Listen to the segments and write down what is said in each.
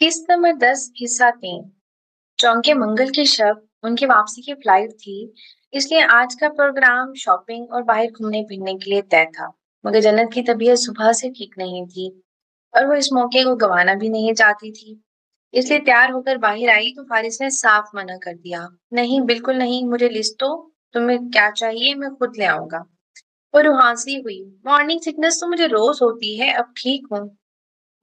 किस्त नंबर 10 हिस्सा 3। चौंके मंगल के शव उनकी वापसी की फ्लाइट थी, इसलिए आज का प्रोग्राम शॉपिंग और बाहर घूमने फिरने के लिए तय था। मगर जन्नत की तबीयत सुबह से ठीक नहीं थी और वो इस मौके को गंवाना भी नहीं चाहती थी। इसलिए तैयार होकर बाहर आई तो फारिस ने साफ मना कर दिया। नहीं, बिल्कुल नहीं, मुझे लिस्ट दो, तुम्हें क्या चाहिए मैं खुद ले आऊंगा। वो रुहासी हुई। मॉर्निंग सिकनेस तो मुझे रोज होती है, अब ठीक हूँ।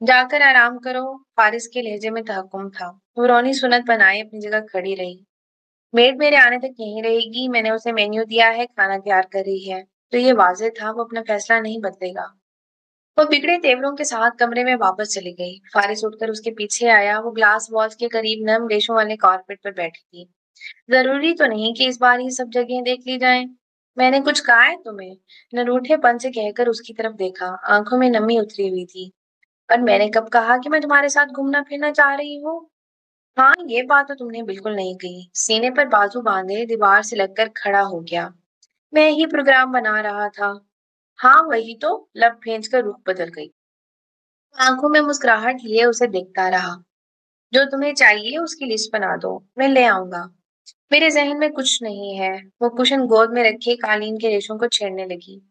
जाकर आराम करो, फारिस के लहजे में तहकुम था। वो रोनी सुनत बनाए अपनी जगह खड़ी रही। मेड मेरे आने तक यहीं रहेगी, मैंने उसे मेन्यू दिया है, खाना तैयार कर रही है। तो ये वाजे था वो अपना फैसला नहीं बदलेगा। वो बिगड़े तेवरों के साथ कमरे में वापस चली गई। फारिस उठकर उसके पीछे आया। वो ग्लास वॉल्स के करीब नम रेशों वाले कारपेट पर बैठी थी। जरूरी तो नहीं कि इस बार ही सब जगह देख ली जाए। मैंने कुछ कहा है तुम्हें? न रूठेपन से कहकर उसकी तरफ देखा। आंखों में नमी उतरी हुई थी। और मैंने कब कहा कि मैं तुम्हारे साथ घूमना फिरना चाह रही हूँ? हाँ, ये बात तो तुमने बिल्कुल नहीं कही। सीने पर बाजू बांधे दीवार से लगकर खड़ा हो गया। मैं ही प्रोग्राम बना रहा था। हाँ वही तो। लब भेज कर रुख बदल गई। आंखों में मुस्कुराहट लिए उसे देखता रहा। जो तुम्हें चाहिए उसकी लिस्ट बना दो, मैं ले आऊंगा। मेरे जहन में कुछ नहीं है। वो कुशन गोद में रखे कालीन के रेशों को छेड़ने लगी।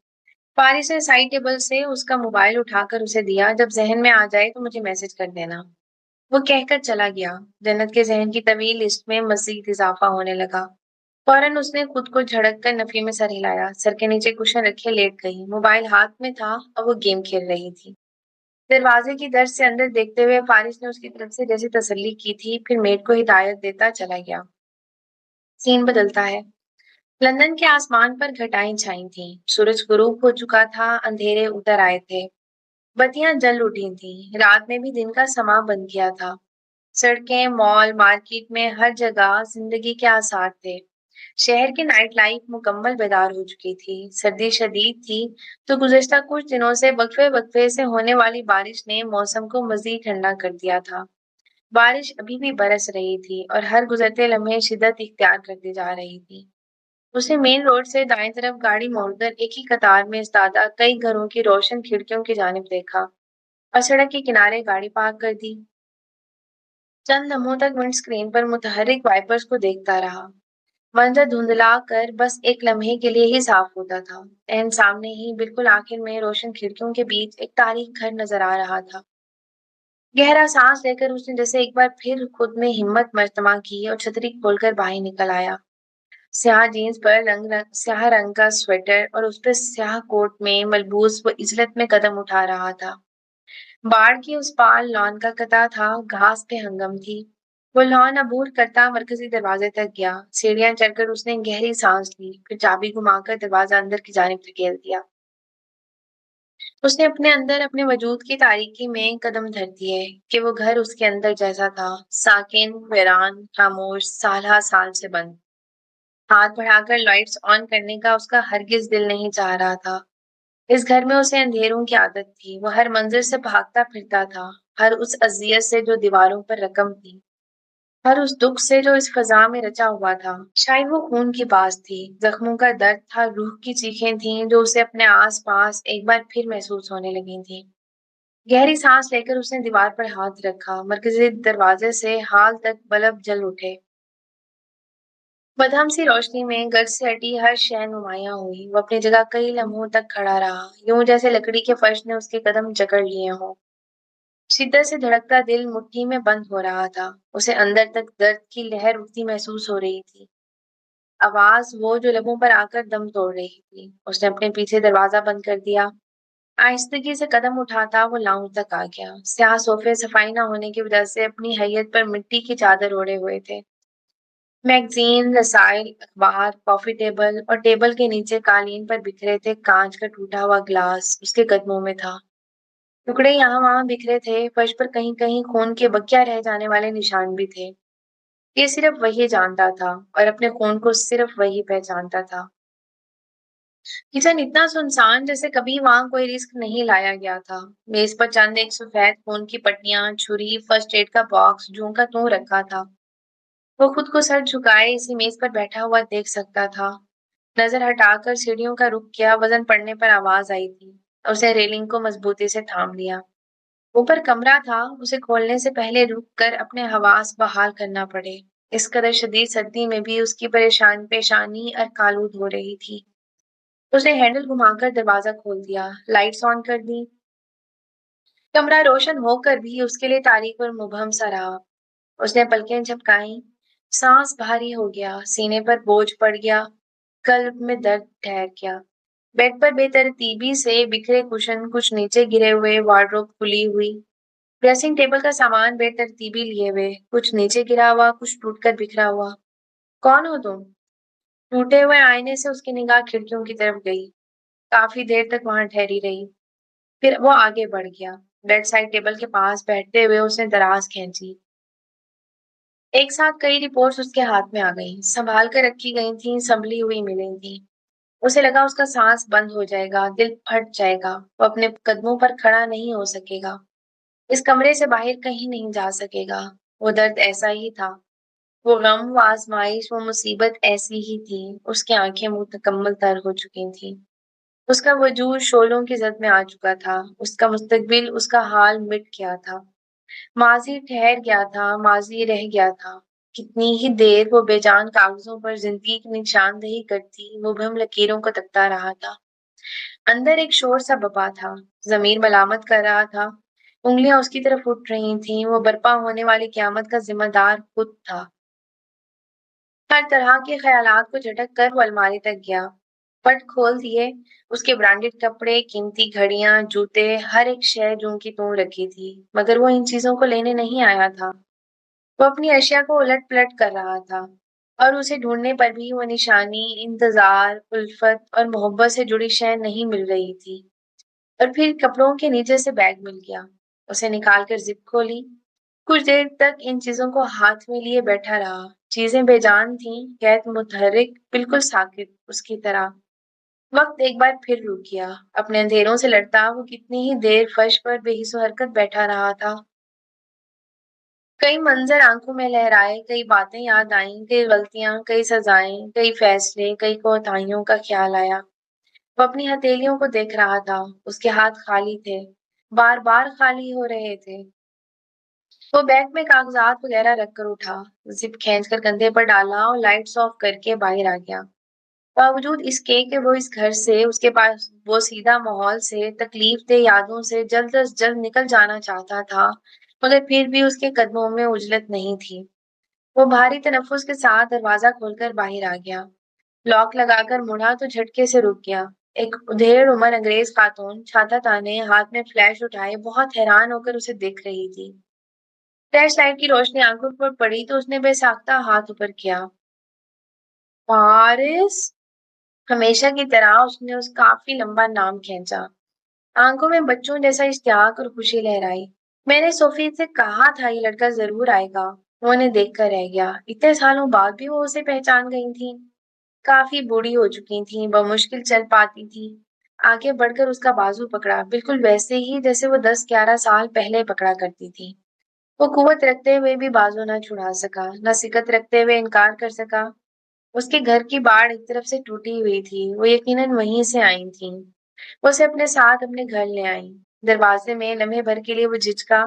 पारिस ने साइड टेबल से उसका मोबाइल उठाकर उसे दिया। जब जहन में आ जाए तो मुझे मैसेज कर देना। वो कहकर चला गया। जन्नत के जहन की तवील लिस्ट में मजीद इजाफा होने लगा। फौरन उसने खुद को झड़क कर नफी में सर हिलाया। सर के नीचे कुशन रखे लेट गई। मोबाइल हाथ में था और वो गेम खेल रही थी। दरवाजे की दर से अंदर देखते हुए फारिस ने उसकी तरफ से जैसी तसल्ली की थी, फिर मेड को हिदायत देता चला गया। सीन बदलता है। लंदन के आसमान पर घटाएं छाई थीं। सूरज गुरूब हो चुका था, अंधेरे उतर आए थे। बत्तियां जल उठी थीं। रात में भी दिन का समा बन गया था। सड़कें, मॉल, मार्केट में हर जगह जिंदगी के आसार थे। शहर की नाइट लाइफ मुकम्मल बेदार हो चुकी थी। सर्दी शदीद थी तो गुज़श्ता कुछ दिनों से वक्फे वक्फे से होने वाली बारिश ने मौसम को मज़ीद ठंडा कर दिया था। बारिश अभी भी बरस रही थी और हर गुजरते लम्हे शिद्दत इख्तियार करती जा रही थी। उसने मेन रोड से दाएं तरफ गाड़ी मोड़कर एक ही कतार में इस्तादा कई घरों की रोशन खिड़कियों की जानिब देखा और सड़क के किनारे गाड़ी पार्क कर दी। चंद लम्हों तक विंड स्क्रीन पर मुतहर्रिक वाइपर्स को देखता रहा। मंजर धुंधला कर बस एक लम्हे के लिए ही साफ होता था। एन सामने ही बिल्कुल आखिर में रोशन खिड़कियों के बीच एक तारीख घर नजर आ रहा था। गहरा सांस लेकर उसने जैसे एक बार फिर खुद में हिम्मत मजतमा की और छतरी खोलकर बाहर निकल आया। स्याह जीन्स पर स्याह रंग का स्वेटर और उस पर स्याह कोट में मलबूस वो इजलत में कदम उठा रहा था। बाढ़ की उस पार लॉन का कता था, घास पे हंगम थी। वो लॉन अबूर करता मरकजी दरवाजे तक गया। सीढ़ियां चढ़कर उसने गहरी सांस ली, फिर चाबी घुमाकर दरवाजा अंदर की जानिब धकेल दिया। उसने अपने अंदर अपने वजूद की तारीकी में कदम धर दिए कि वो घर उसके अंदर जैसा था, साकिन, वीरान, खामोश, साल साल से बंद। हाथ बढ़ाकर लाइट्स ऑन करने का उसका हरगिज दिल नहीं चाह रहा था। इस घर में उसे अंधेरों की आदत थी। वो हर मंजिल से भागता फिरता था, हर उस अजियत से जो दीवारों पर रकम थी, हर उस दुख से जो इस फजा में रचा हुआ था। शायद वो खून की बात थी, जख्मों का दर्द था, रूह की चीखें थीं जो उसे अपने आस पास एक बार फिर महसूस होने लगी थी। गहरी सांस लेकर उसने दीवार पर हाथ रखा। मरकजी दरवाजे से हाल तक बल्ब जल उठे। मध्यम सी रोशनी में गर्द से हटी हर शय नुमायां हुई। वो अपनी जगह कई लम्हों तक खड़ा रहा, यूं जैसे लकड़ी के फर्श ने उसके कदम जकड़ लिए हों। शिद्दत से धड़कता दिल मुट्ठी में बंद हो रहा था। उसे अंदर तक दर्द की लहर उठती महसूस हो रही थी। आवाज वो जो लबों पर आकर दम तोड़ रही थी। उसने अपने पीछे दरवाजा बंद कर दिया। आहिस्तगी से कदम उठाता वो लाउंज तक आ गया। स्याह सोफे सफाई न होने की वजह से अपनी हैयत पर मिट्टी की चादर ओढ़े हुए थे। मैगजीन, रसायल, अखबार, कॉफी टेबल और टेबल के नीचे कालीन पर बिखरे थे। कांच का टूटा हुआ ग्लास उसके कदमों में था। टुकड़े यहाँ वहां बिखरे थे। फर्श पर कहीं कहीं खून के बकिया रह जाने वाले निशान भी थे। ये सिर्फ वही जानता था और अपने खून को सिर्फ वही पहचानता था। किचन इतना सुनसान जैसे कभी वहां कोई रिस्क नहीं लाया गया था। मेज पर चंद एक सफेद खून की पट्टियां, छुरी, फर्स्ट एड का बॉक्स जूं का त्यों रखा था। वो खुद को सर झुकाए इसी मेज पर बैठा हुआ देख सकता था। नजर हटाकर सीढ़ियों का रुख किया। वजन पड़ने पर आवाज आई थी। उसे रेलिंग को मजबूती से थाम लिया। اوپر کمرہ تھا، اسے کھولنے سے پہلے رک کر اپنے حواس بحال کرنا پڑے۔ اس قدر شدید سردی میں بھی اس کی پیشانی اور کالود ہو رہی تھی۔ اس نے ہینڈل گھما کر دروازہ کھول دیا، لائٹس آن کر دی۔ کمرہ روشن ہو کر بھی اس کے لیے تاریک اور مبہم سا رہا۔ اس نے پلکیں جھپکائیں، سانس بھاری ہو گیا، سینے پر بوجھ پڑ گیا، قلب میں درد ٹھہر گیا۔ بیڈ پر بے ترتیبی سے بکھرے کشن، کچھ نیچے گرے ہوئے، وارڈروب کھلی ہوئی، ڈریسنگ ٹیبل کا سامان بے ترتیبی لیے ہوئے، کچھ نیچے گرا ہوا، کچھ ٹوٹ کر بکھرا ہوا۔ کون ہو تم؟ ٹوٹے ہوئے آئینے سے اس کی نگاہ کھڑکیوں کی طرف گئی، کافی دیر تک وہاں ٹھہری رہی، پھر وہ آگے بڑھ گیا۔ بیڈ سائڈ ٹیبل کے پاس بیٹھتے ہوئے اس نے دراز کھینچی۔ ایک ساتھ کئی رپورٹس اس کے ہاتھ میں آ گئیں، سنبھال کر رکھی گئی تھیں، سنبھلی ہوئی ملیں تھیں۔ اسے لگا اس کا سانس بند ہو جائے گا، دل پھٹ جائے گا، وہ اپنے قدموں پر کھڑا نہیں ہو سکے گا، اس کمرے سے باہر کہیں نہیں جا سکے گا۔ وہ درد ایسا ہی تھا، وہ غم، وہ آزمائش، وہ مصیبت ایسی ہی تھی۔ اس کی آنکھیں مکمل تر ہو چکی تھیں، اس کا وجود شعلوں کی زد میں آ چکا تھا، اس کا مستقبل، اس کا حال مٹ گیا تھا، ماضی ٹھہر گیا تھا، ماضی رہ گیا تھا۔ کتنی ہی دیر وہ بے جان کاغذوں پر زندگی کی نشاندہی کرتی، مبہم لکیروں کو تکتا رہا تھا۔ اندر ایک شور سا بپا تھا، ضمیر ملامت کر رہا تھا، انگلیاں اس کی طرف اٹھ رہی تھیں، وہ برپا ہونے والی قیامت کا ذمہ دار خود تھا۔ ہر طرح کے خیالات کو جھٹک کر وہ الماری تک گیا، پٹ کھول دیے، اس کے برانڈڈ کپڑے، قیمتی گھڑیاں، جوتے، ہر ایک شے جوں کی توں رکھی تھی، مگر وہ ان چیزوں کو لینے نہیں آیا تھا۔ وہ اپنی اشیاء کو الٹ پلٹ کر رہا تھا، اور اسے ڈھونڈنے پر بھی وہ نشانی، انتظار، الفت اور محبت سے جڑی شے نہیں مل رہی تھی۔ اور پھر کپڑوں کے نیچے سے بیگ مل گیا، اسے نکال کر زپ کھولی، کچھ دیر تک ان چیزوں کو ہاتھ میں لیے بیٹھا رہا۔ چیزیں بے جان تھیں، غیر متحرک، بالکل ساکت، اس کی طرح۔ وقت ایک بار پھر رک گیا، اپنے اندھیروں سے لڑتا وہ کتنی ہی دیر فرش پر بے حس و حرکت بیٹھا رہا تھا۔ کئی منظر آنکھوں میں لہرائے، کئی باتیں یاد آئیں، کئی غلطیاں، کئی سزائیں، کئی فیصلے، کئی کوتاہیوں کا خیال آیا۔ وہ اپنی ہتھیلیوں کو دیکھ رہا تھا، اس کے ہاتھ خالی تھے، بار بار خالی ہو رہے تھے۔ وہ بیگ میں کاغذات وغیرہ رکھ کر اٹھا، زپ کھینچ کر کندھے پر ڈالا اور لائٹس آف کر کے باہر آ گیا۔ باوجود اس کے کہ وہ اس گھر سے، اس کے پاس وہ سیدھا ماحول سے، تکلیف دہ یادوں سے جلد از جلد نکل جانا چاہتا تھا، مگر پھر بھی اس کے قدموں میں عجلت نہیں تھی۔ وہ بھاری تنفس کے ساتھ دروازہ کھول کر باہر آ گیا، لاک لگا کر مڑا تو جھٹکے سے رک گیا۔ ایک ادھیڑ عمر انگریز خاتون چھاتا تانے، ہاتھ میں فلیش اٹھائے، بہت حیران ہو کر اسے دیکھ رہی تھی۔ فلیش لائٹ کی روشنی آنکھوں پر پڑی تو اس نے بے ساختہ ہاتھ اوپر کیا۔ پارس! ہمیشہ کی طرح اس نے کافی لمبا نام کھینچا، آنکھوں میں بچوں جیسا اشتیاق اور خوشی لہرائی۔ میں نے صوفی سے کہا تھا یہ لڑکا ضرور آئے گا۔ وہ انہیں دیکھ کر رہ گیا، اتنے سالوں بعد بھی وہ اسے پہچان گئی تھی۔ کافی بوڑھی ہو چکی تھی، بمشکل چل پاتی تھی۔ آگے بڑھ کر اس کا بازو پکڑا، بالکل ویسے ہی جیسے وہ 10-11 سال پہلے پکڑا کرتی تھی۔ وہ قوت رکھتے ہوئے بھی بازو نہ چھڑا سکا، نہ سکت رکھتے ہوئے انکار کر سکا۔ اس کے گھر کی باڑ ایک طرف سے ٹوٹی ہوئی تھی، وہ یقیناً وہیں سے آئی تھیں۔ وہ اسے اپنے ساتھ اپنے گھر لے آئیں۔ دروازے میں لمحے بھر کے لیے وہ جھجکا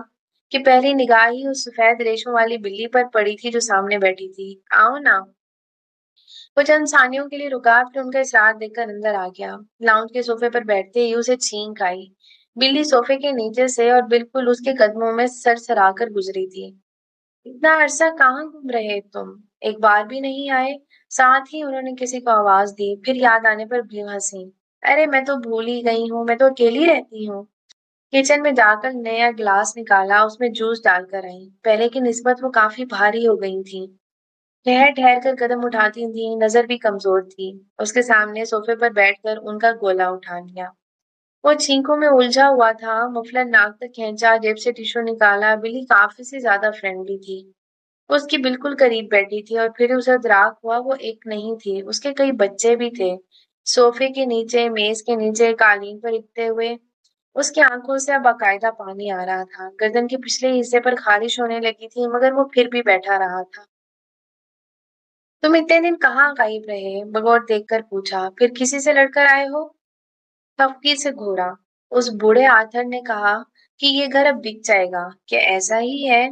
کہ پہلی نگاہ ہی اس سفید ریشم والی بلی پر پڑی تھی جو سامنے بیٹھی تھی۔ آؤ نا۔ وہ چند ثانیوں کے لیے رکا، پھر ان کا اصرار دیکھ کر اندر آ گیا۔ لاؤنج کے صوفے پر بیٹھتے ہی اسے چھینک آئی۔ بلی صوفے کے نیچے سے اور بالکل اس کے قدموں میں سرسرا کر گزری تھی۔ اتنا عرصہ کہاں گم رہے تم؟ ایک بار بھی نہیں آئے؟ ساتھ ہی انہوں نے کسی کو آواز دی، پھر یاد آنے پر بھی ہنسی۔ ارے میں تو بھول ہی گئی ہوں، میں تو اکیلی رہتی ہوں۔ کچن میں جا کر نیا گلاس نکالا، اس میں جوس ڈال کر آئی۔ پہلے کی نسبت وہ کافی بھاری ہو گئی تھی، ٹھہر ٹھہر کر قدم اٹھاتی تھیں، نظر بھی کمزور تھی۔ اس کے سامنے صوفے پر بیٹھ کر ان کا گولا اٹھا لیا۔ وہ چھینکوں میں الجھا ہوا تھا، مفلر ناک تک کھینچا، جیب سے ٹشو نکالا۔ بلی کافی سے زیادہ فرینڈلی تھی، وہ اس کی بالکل قریب بیٹھی تھی، اور پھر اسے ادراک ہوا وہ ایک نہیں تھی، اس کے کئی بچے بھی تھے، صوفے کے نیچے، میز کے نیچے، قالین پر اگتے ہوئے۔ اس کی آنکھوں سے اب باقاعدہ پانی آ رہا تھا، گردن کے پچھلے حصے پر خارش ہونے لگی تھی، مگر وہ پھر بھی بیٹھا رہا تھا۔ تم اتنے دن کہاں غائب رہے؟ بغور دیکھ کر پوچھا۔ پھر کسی سے لڑ کر آئے ہو؟ خفگی سے گھورا۔ اس بوڑھے آتھر نے کہا، کہ یہ گھر اب بک جائے گا؟ کیا ایسا ہی ہے؟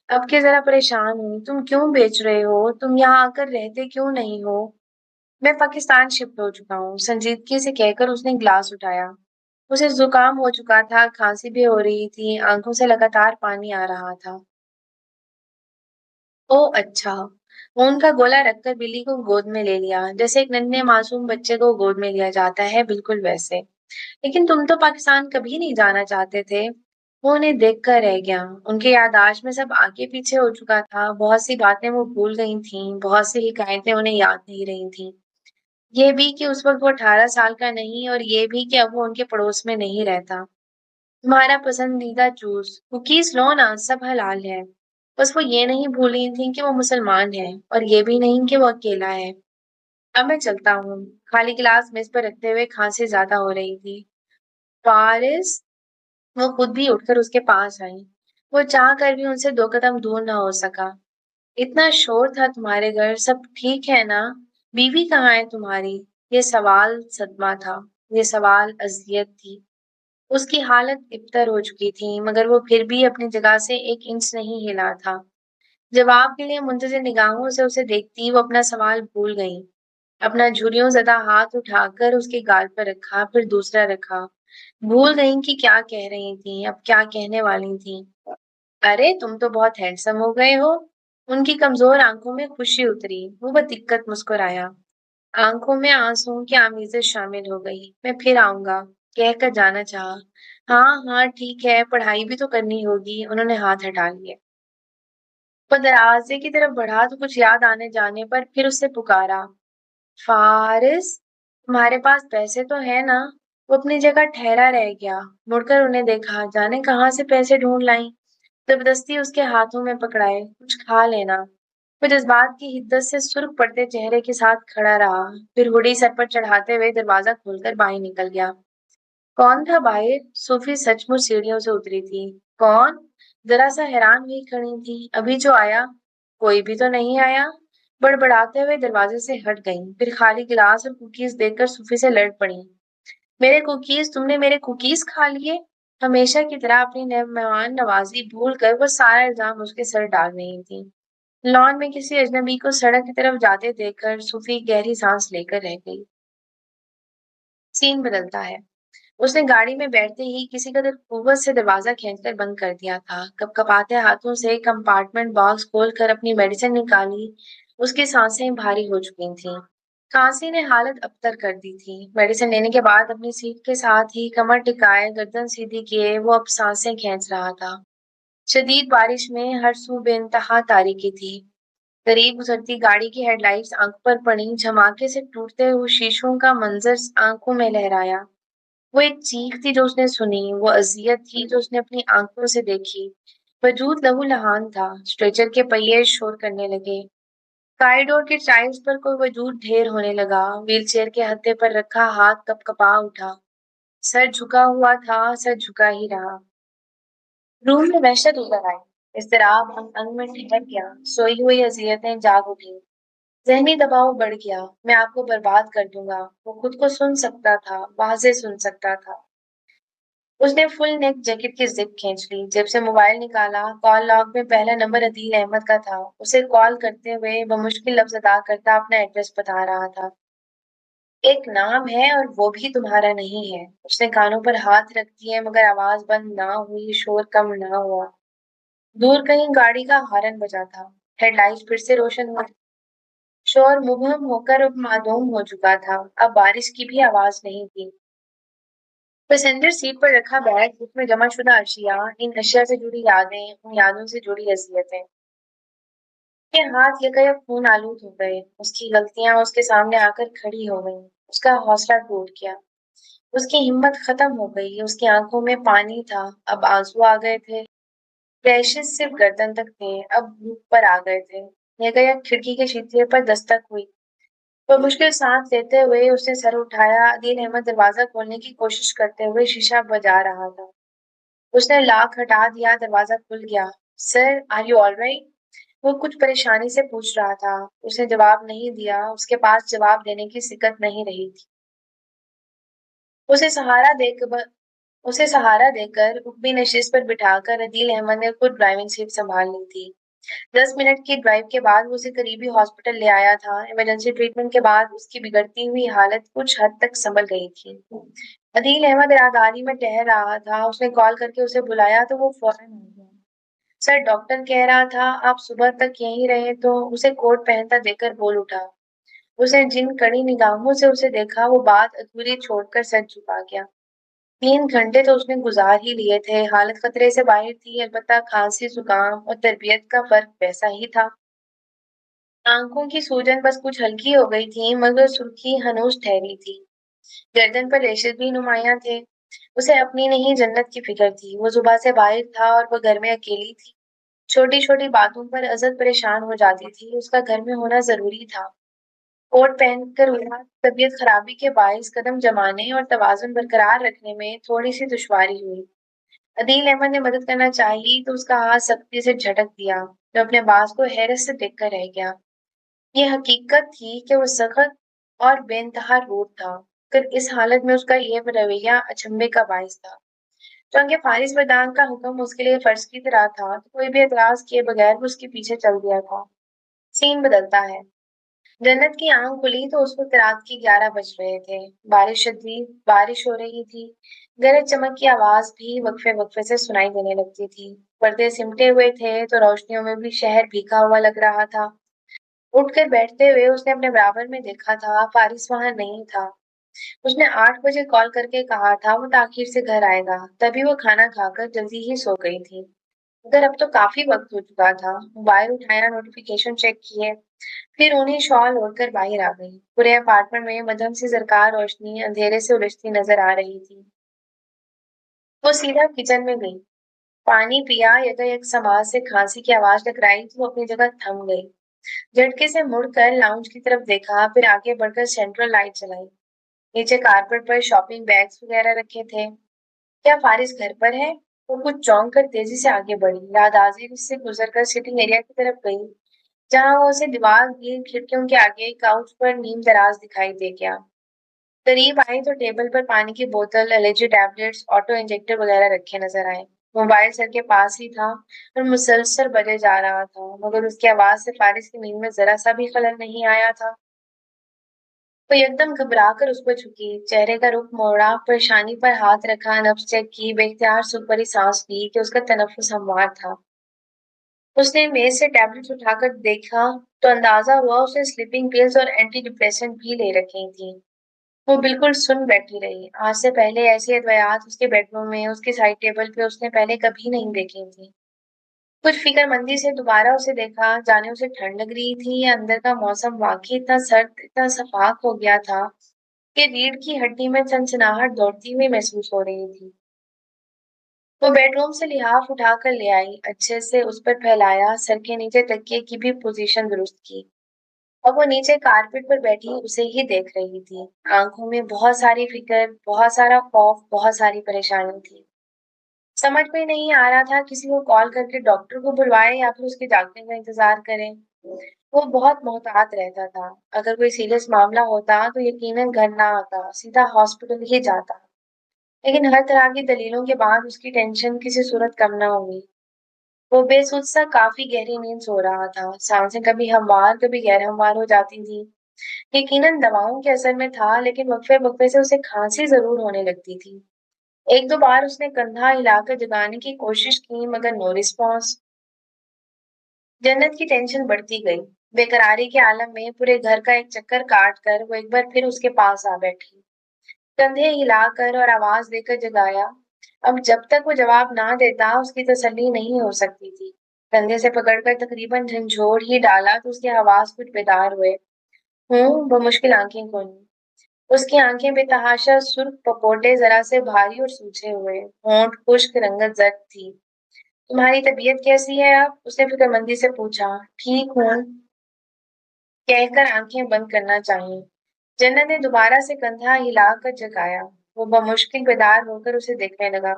اب کے ذرا پریشان ہوں، تم کیوں بیچ رہے ہو؟ تم یہاں آ کر رہتے کیوں نہیں ہو؟ میں پاکستان شفٹ ہو چکا ہوں، سنجیدگی سے کہہ کر اس نے گلاس اٹھایا۔ اسے زکام ہو چکا تھا، کھانسی بھی ہو رہی تھی، آنکھوں سے لگاتار پانی آ رہا تھا۔ او اچھا۔ اون کا گولا رکھ کر بلی کو گود میں لے لیا، جیسے ایک ننھے معصوم بچے کو گود میں لیا جاتا ہے، بالکل ویسے۔ لیکن تم تو پاکستان کبھی نہیں جانا چاہتے تھے۔ وہ انہیں دیکھ کر رہ گیا، ان کی یادداشت میں سب آگے پیچھے ہو چکا تھا، بہت سی باتیں وہ بھول گئی تھیں، بہت سی حکایتیں انہیں یاد نہیں رہی تھیں۔ یہ بھی کہ اس وقت وہ 18 سال کا نہیں، اور یہ بھی کہ اب وہ ان کے پڑوس میں نہیں رہتا۔ تمہارا پسندیدہ جوس کوکیز لو نا، سب حلال ہے۔ بس وہ یہ نہیں بھولی تھی کہ وہ مسلمان ہے، اور یہ بھی نہیں کہ وہ اکیلا ہے۔ اب میں چلتا ہوں۔ خالی گلاس میز پر رکھتے ہوئے کھانسی زیادہ ہو رہی تھی۔ فارس، وہ خود بھی اٹھ کر اس کے پاس آئی۔ وہ چاہ کر بھی ان سے 2 قدم دور نہ ہو سکا۔ اتنا شور تھا تمہارے گھر، سب ٹھیک ہے نا؟ بیوی کہاں ہے تمہاری؟ یہ سوال صدمہ تھا، یہ سوال اذیت تھی۔ اس کی حالت ابتر ہو چکی تھی، مگر وہ پھر بھی اپنی جگہ سے 1 انچ نہیں ہلا تھا۔ جواب کے لیے منتظر نگاہوں سے اسے دیکھتی وہ اپنا سوال بھول گئی۔ اپنا جھریوں زدہ ہاتھ اٹھا کر اس کے گال پر رکھا، پھر دوسرا رکھا۔ بھول گئیں کہ کیا کہہ رہی تھیں، اب کیا کہنے والی تھیں۔ ارے تم تو بہت ہینڈسم ہو گئے ہو۔ ان کی کمزور آنکھوں میں خوشی اتری، وہ بدقت مسکرایا۔ آنکھوں میں آنسوؤں کی آمیزش شامل ہو گئی۔ میں پھر آؤں گا، کہہ کر جانا چاہا۔ ہاں ہاں ٹھیک ہے، پڑھائی بھی تو کرنی ہوگی۔ انہوں نے ہاتھ ہٹا لیے۔ وہ دروازے کی طرف بڑھا تو کچھ یاد آنے جانے پر پھر اس سے پکارا، فارس، تمہارے پاس پیسے تو ہے نا؟ وہ اپنی جگہ ٹھہرا رہ گیا، مڑ کر انہیں دیکھا، جانے کہاں سے پیسے ڈھونڈ لائیں۔ زبردستی اس کے ہاتھوں میں پکڑائے، کچھ کھا لینا۔ وہ جذبات کی حدت سے سرخ پڑتے چہرے کے ساتھ کھڑا رہا، پھر ہڈی سر پر چڑھاتے ہوئے دروازہ کھول کر باہر نکل گیا۔ کون تھا باہر؟ صوفی سچ مچ سیڑھیوں سے اتری تھی۔ کون؟ ذرا سا حیران ہوئی کھڑی تھی۔ ابھی جو آیا۔ کوئی بھی تو نہیں آیا۔ بڑبڑاتے ہوئے دروازے سے ہٹ گئیں، پھر خالی گلاس اور کوکیز دیکھ کر صوفی سے لڑ پڑی۔ میرے کوکیز، تم نے میرے کوکیز کھا لیے؟ ہمیشہ کی طرح اپنی مہمان نوازی بھول کر وہ سارا الزام اس کے سر ڈال رہی تھی۔ لان میں کسی اجنبی کو سڑک کی طرف جاتے دیکھ کر صوفی گہری سانس لے کر رہ گئی۔ سین بدلتا ہے۔ اس نے گاڑی میں بیٹھتے ہی کسی قدر قوت سے دروازہ کھینچ کر بند کر دیا تھا۔ کپ کپاتے ہاتھوں سے کمپارٹمنٹ باکس کھول کر اپنی میڈیسن نکالی۔ اس کی سانسیں بھاری ہو چکی تھیں۔ کھانسی نے حالت ابتر کر دی تھی۔ میڈیسن لینے کے بعد اپنی سیٹ کے ساتھ ہی کمر ٹکائے، گردن سیدھی کیے وہ اب سانسیں کھینچ رہا تھا۔ شدید بارش میں ہر سو بے انتہا تاریکی تھی۔ قریب گزرتی گاڑی کی ہیڈ لائٹس آنکھ پر پڑی، جھماکے سے ٹوٹتے ہوئے شیشوں کا منظر آنکھوں میں لہرایا۔ وہ ایک چیخ تھی جو اس نے سنی، وہ اذیت تھی جو اس نے اپنی آنکھوں سے دیکھی۔ وجود لہو لہان تھا، اسٹریچر کے پہیے شور کرنے لگے۔ کاریڈور کے ٹائلز پر کوئی وجود ڈھیر ہونے لگا، ویل چیئر کے ہتھے پر رکھا ہاتھ کپ کپا اٹھا۔ سر جھکا ہوا تھا، سر جھکا ہی رہا۔ روم میں وحشت اتر آئی، اضطراب انگ انگ میں ٹھنڈک گیا، سوئی ہوئی اذیتیں جاگ اٹھی۔ ذہنی دباؤ بڑھ گیا، میں آپ کو برباد کر دوں گا۔ وہ خود کو سن سکتا تھا، واضح سن سکتا تھا۔ اس نے فل نیک جیکٹ کی زپ کھینچ لی، جیب سے موبائل نکالا، کال لاگ میں پہلا نمبر عدیل احمد کا تھا۔ اسے کال کرتے ہوئے بمشکل لفظ ادا کرتا اپنا ایڈریس بتا رہا تھا۔ ایک نام ہے اور وہ بھی تمہارا نہیں ہے۔ اس نے کانوں پر ہاتھ رکھ دیے مگر آواز بند نہ ہوئی، شور کم نہ ہوا۔ دور کہیں گاڑی کا ہارن بجا تھا، ہیڈ لائٹ پھر سے روشن ہوا۔ شور مبہم ہو کر اب معدوم ہو چکا تھا، اب بارش کی بھی آواز نہیں تھی۔ پیسنجر سیٹ پر رکھا بیگ، جس میں جمع شدہ اشیاء، ان اشیاء سے جڑی یادیں، ان یادوں سے جڑی اذیتیں۔ کے ہاتھ یکایک خون آلود ہو گئے، اس کی غلطیاں اس کے سامنے آ کر کھڑی ہو گئیں، اس کا حوصلہ ٹوٹ گیا، اس کی ہمت ختم ہو گئی، اس کی آنکھوں میں پانی تھا، اب آنسو آ گئے تھے۔ ریشز صرف گردن تک تھے، اب منہ پر آ گئے تھے۔ یکایک کھڑکی کے شیشے پر دستک ہوئی۔ وہ مشکل سانس لیتے ہوئے اس نے سر اٹھایا۔ عدیل احمد دروازہ کھولنے کی کوشش کرتے ہوئے شیشہ بجا رہا تھا۔ اس نے لاک ہٹا دیا، دروازہ کھل گیا۔ سر، آر یو آل رائٹ؟ وہ کچھ پریشانی سے پوچھ رہا تھا۔ اس نے جواب نہیں دیا، اس کے پاس جواب دینے کی سکت نہیں رہی تھی۔ اسے سہارا دے کر उसे सहारा देकर ऊपरी नशिश पर बिठाकर अदील अहमद ने खुद ड्राइविंग सीट संभाल ली थी। 10 मिनट की ड्राइव के बाद वो उसे करीबी हॉस्पिटल ले आया था। इमरजेंसी ट्रीटमेंट के बाद उसकी बिगड़ती हुई हालत कुछ हद तक संभल गई थी। अदील अहमद राहदारी में ठहर रहा था। उसने कॉल करके उसे बुलाया तो वो फौरन आ गया। सर, डॉक्टर कह रहा था आप सुबह तक यहीं रहे, तो उसे कोट पहनता देखकर बोल उठा। उसने जिन कड़ी निगाहों से उसे देखा वो बात अधूरी छोड़कर सर झुका गया। 3 घंटे तो उसने गुजार ही लिए थे। हालत खतरे से बाहर थी, अलबत्ता खांसी, जुकाम और तरबियत का फर्क वैसा ही था। आंखों की सूजन बस कुछ हल्की हो गई थी, मगर सुर्खी हनूज ठहरी थी। गर्दन पर रेशे भी नुमाया थे। उसे अपनी नहीं जन्नत की फिक्र थी। वो सुबह से बाहर था और वो घर में अकेली थी। छोटी छोटी बातों पर अजद परेशान हो जाती थी। उसका घर में होना जरूरी था। कोट पहनकर उड़ा, तबीयत खराबी के बायस कदम जमाने और तवाजुन बरकरार रखने में थोड़ी सी दुश्वारी हुई। अदील अहमद ने मदद करना चाही तो उसका हाथ सख्ती से झटक दिया। जो अपने बाज को हैरत से देखकर रह गया। ये हकीकत थी कि वो सख्त और बेइंतहा रूठ था, फिर इस हालत में उसका ये रवैया अचंभे का बायस था। चूंकि फारिस मर्दान का हुक्म उसके लिए फर्ज की तरह था, तो कोई भी एतराज किए बगैर वो उसके पीछे चल दिया था। सीन बदलता है। जन्नत की आंख खुली तो उस वक्त रात के 11 बज रहे थे। बारिश हो रही थी। गरज चमक की आवाज भी वक्फे वक्फे से सुनाई देने लगती थी। पर्दे सिमटे हुए थे तो रोशनियों में भी शहर भीगा हुआ लग रहा था। उठकर बैठते हुए उसने अपने बराबर में देखा था, फारिस वहां नहीं था। उसने 8 बजे कॉल करके कहा था वो ताखिर से घर आएगा। तभी वो खाना खाकर जल्दी ही सो गई थी। मगर अब तो काफी वक्त हो चुका था। मोबाइल उठाया, नोटिफिकेशन चेक किए, फिर उन्हें शॉल ओढ़कर बाहर आ गई। पूरे अपार्टमेंट में मध्यम सी सरकार रोशनी अंधेरे से उलझती नजर आ रही थी। वो सीधा किचन में गई, पानी पिया, यकायक समाज से खांसी की आवाज टकराई तो वो अपनी जगह थम गई। झटके से मुड़कर लाउंज की तरफ देखा, फिर आगे बढ़कर सेंट्रल लाइट जलाई। नीचे कारपेट पर शॉपिंग बैग्स वगैरह रखे थे। क्या फारिस घर पर है? वो कुछ चौंक कर तेजी से आगे बढ़ी। राहदारी से गुजरकर सिटिंग एरिया की तरफ गई, जहां वो उसे दीवार की खिड़कियों के आगे काउच पर नीम दराज दिखाई दे गया। करीब आई तो टेबल पर पानी की बोतल, एलर्जी टैबलेट्स, ऑटो इंजेक्टर वगैरह रखे नजर आए। मोबाइल सर के पास ही था और मुसलसल बजे जा रहा था, मगर उसकी आवाज से फारिस की नींद में जरा सा भी खलल नहीं आया था। वो एकदम घबरा कर उस पर झुकी, चेहरे का रुख मोड़ा, परेशानी पर हाथ रखा, नब्ज चेक की, बेख्तियार सुख भरी सांस ली कि उसका तनफ्फुस हमवार था। उसने मेज से टैबलेट्स उठाकर देखा तो अंदाजा हुआ उसने स्लीपिंग पिल्स और एंटी डिप्रेसेंट भी ले रखी थी। वो बिल्कुल सुन बैठी रही। आज से पहले ऐसी अद्वयात उसके बेडरूम में, उसके साइड टेबल पे उसने पहले कभी नहीं देखी थी। कुछ फिक्रमंदी से दोबारा उसे देखा, जाने उसे ठंड लग रही थी या अंदर का मौसम वाकई इतना सर्द, इतना सफाक हो गया था कि रीढ़ की हड्डी में सनसनाहट दौड़ती हुई महसूस हो रही थी। वो बेडरूम से लिहाफ उठाकर ले आई, अच्छे से उस पर फैलाया, सर के नीचे तकिए की भी पोजीशन दुरुस्त की। अब वो नीचे कारपेट पर बैठी उसे ही देख रही थी। आंखों में बहुत सारी फिक्र, बहुत सारा खौफ, बहुत सारी परेशानी थी। समझ में नहीं आ रहा था किसी को कॉल करके डॉक्टर को बुलवाए या फिर उसके जागने का इंतजार करें। वो बहुत मोहतात रहता था। अगर कोई सीरियस मामला होता तो यकीनन घर ना आता, सीधा हॉस्पिटल ही जाता। लेकिन हर तरह की दलीलों के बाद उसकी टेंशन किसी सूरत कम ना हुई। वो बेसुध सा काफी गहरी नींद सो रहा था। सांसें कभी हमवार, कभी गैर हमवार हो जाती थी। यकीनन दवाओं के असर में था, लेकिन वक्फे वक्फे से उसे खांसी जरूर होने लगती थी। एक दो बार उसने कंधा हिलाकर जगाने की कोशिश की, मगर नो रिस्पॉन्स। जन्नत की टेंशन बढ़ती गई। बेकरारी के आलम में पूरे घर का एक चक्कर काट कर वो एक बार फिर उसके पास आ बैठी। कंधे हिलाकर और आवाज देकर जगाया। अब जब तक वो जवाब ना देता उसकी तसल्ली नहीं हो सकती थी। कंधे से पकड़कर तकरीबन झंझोड़ ही डाला तो उसके हवास कुछ बेदार हुए। वो मुश्किल आंखें खोली। उसकी आंखें बेतहाशा सुर्ख, पपोटे जरा से भारी और सूजे हुए, होंठ खुश्क, रंगत जर्द थी। तुम्हारी तबीयत कैसी है अब? उसने फिक्रमंदी से पूछा। ठीक हूँ, कहकर आंखें बंद करना चाहिए। जन्नत ने दोबारा से कंधा हिलाकर जगाया। वो बमुश्किल बेदार होकर उसे देखने लगा।